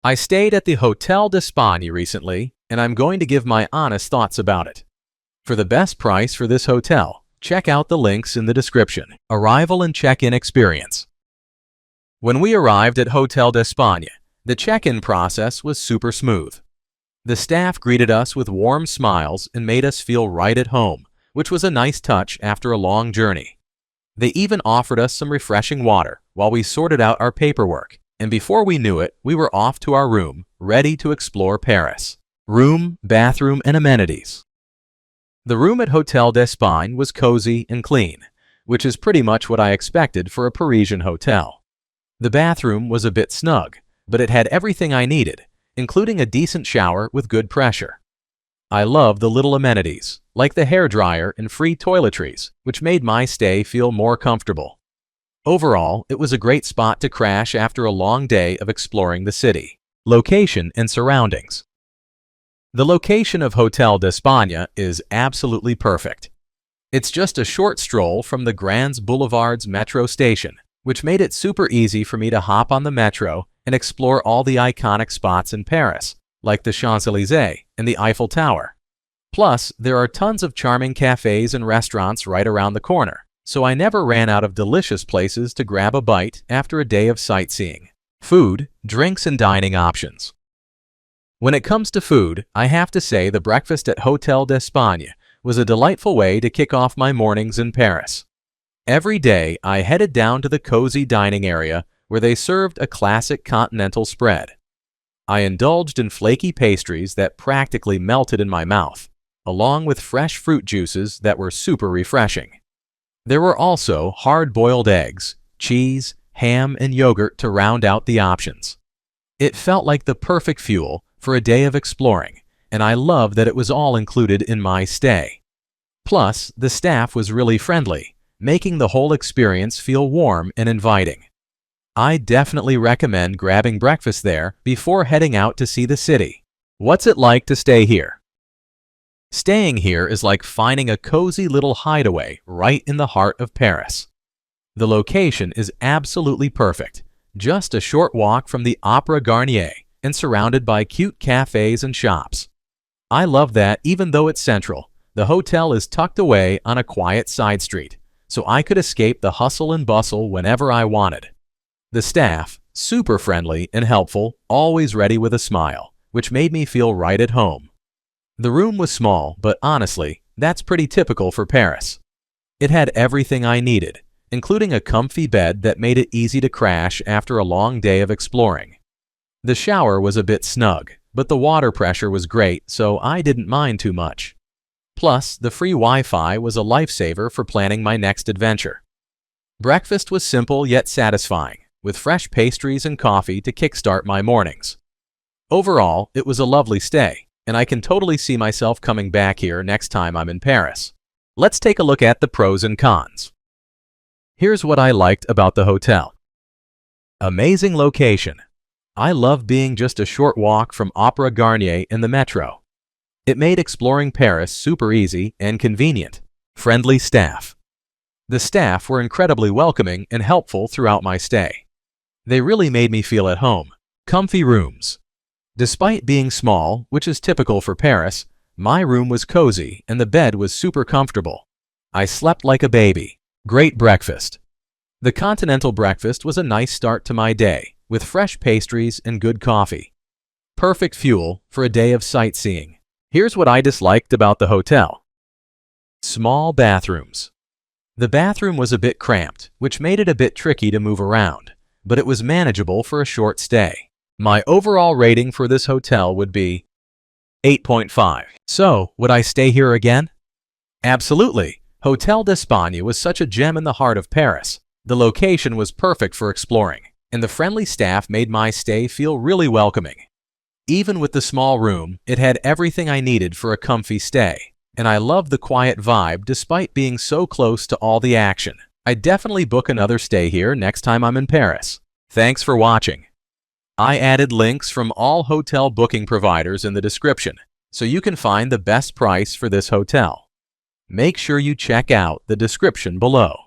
I stayed at the Hotel d'Espagne recently, and I'm going to give my honest thoughts about it. For the best price for this hotel, check out the links in the description. Arrival and check-in experience. When we arrived at Hotel d'Espagne, the check-in process was super smooth. The staff greeted us with warm smiles and made us feel right at home, which was a nice touch after a long journey. They even offered us some refreshing water while we sorted out our paperwork, and before we knew it, we were off to our room, ready to explore Paris. Room, bathroom, and amenities. The room at Hotel d'Espagne was cozy and clean, which is pretty much what I expected for a Parisian hotel. The bathroom was a bit snug, but it had everything I needed, including a decent shower with good pressure. I love the little amenities, like the hairdryer and free toiletries, which made my stay feel more comfortable. Overall, it was a great spot to crash after a long day of exploring the city. Location and surroundings. The location of Hotel d'Espagne is absolutely perfect. It's just a short stroll from the Grands Boulevards metro station, which made it super easy for me to hop on the metro and explore all the iconic spots in Paris, like the Champs-Élysées and the Eiffel Tower. Plus, there are tons of charming cafes and restaurants right around the corner, so I never ran out of delicious places to grab a bite after a day of sightseeing. Food, drinks, and dining options. When it comes to food, I have to say the breakfast at Hotel d'Espagne was a delightful way to kick off my mornings in Paris. Every day, I headed down to the cozy dining area where they served a classic continental spread. I indulged in flaky pastries that practically melted in my mouth, along with fresh fruit juices that were super refreshing. There were also hard-boiled eggs, cheese, ham, and yogurt to round out the options. It felt like the perfect fuel for a day of exploring, and I loved that it was all included in my stay. Plus, the staff was really friendly, making the whole experience feel warm and inviting. I definitely recommend grabbing breakfast there before heading out to see the city. What's it like to stay here? Staying here is like finding a cozy little hideaway right in the heart of Paris. The location is absolutely perfect, just a short walk from the Opera Garnier and surrounded by cute cafes and shops. I love that even though it's central, the hotel is tucked away on a quiet side street, so I could escape the hustle and bustle whenever I wanted. The staff, super friendly and helpful, always ready with a smile, which made me feel right at home. The room was small, but honestly, that's pretty typical for Paris. It had everything I needed, including a comfy bed that made it easy to crash after a long day of exploring. The shower was a bit snug, but the water pressure was great, so I didn't mind too much. Plus, the free Wi-Fi was a lifesaver for planning my next adventure. Breakfast was simple yet satisfying, with fresh pastries and coffee to kickstart my mornings. Overall, it was a lovely stay, and I can totally see myself coming back here next time I'm in Paris. Let's take a look at the pros and cons. Here's what I liked about the hotel. Amazing location. I love being just a short walk from Opera Garnier in the metro. It made exploring Paris super easy and convenient. Friendly staff. The staff were incredibly welcoming and helpful throughout my stay. They really made me feel at home. Comfy rooms. Despite being small, which is typical for Paris, my room was cozy and the bed was super comfortable. I slept like a baby. Great breakfast. The continental breakfast was a nice start to my day, with fresh pastries and good coffee. Perfect fuel for a day of sightseeing. Here's what I disliked about the hotel. Small bathrooms. The bathroom was a bit cramped, which made it a bit tricky to move around, but it was manageable for a short stay. My overall rating for this hotel would be 8.5. So, would I stay here again? Absolutely. Hotel d'Espagne was such a gem in the heart of Paris. The location was perfect for exploring, and the friendly staff made my stay feel really welcoming. Even with the small room, it had everything I needed for a comfy stay, and I loved the quiet vibe despite being so close to all the action. I'd definitely book another stay here next time I'm in Paris. Thanks for watching. I added links from all hotel booking providers in the description, so you can find the best price for this hotel. Make sure you check out the description below.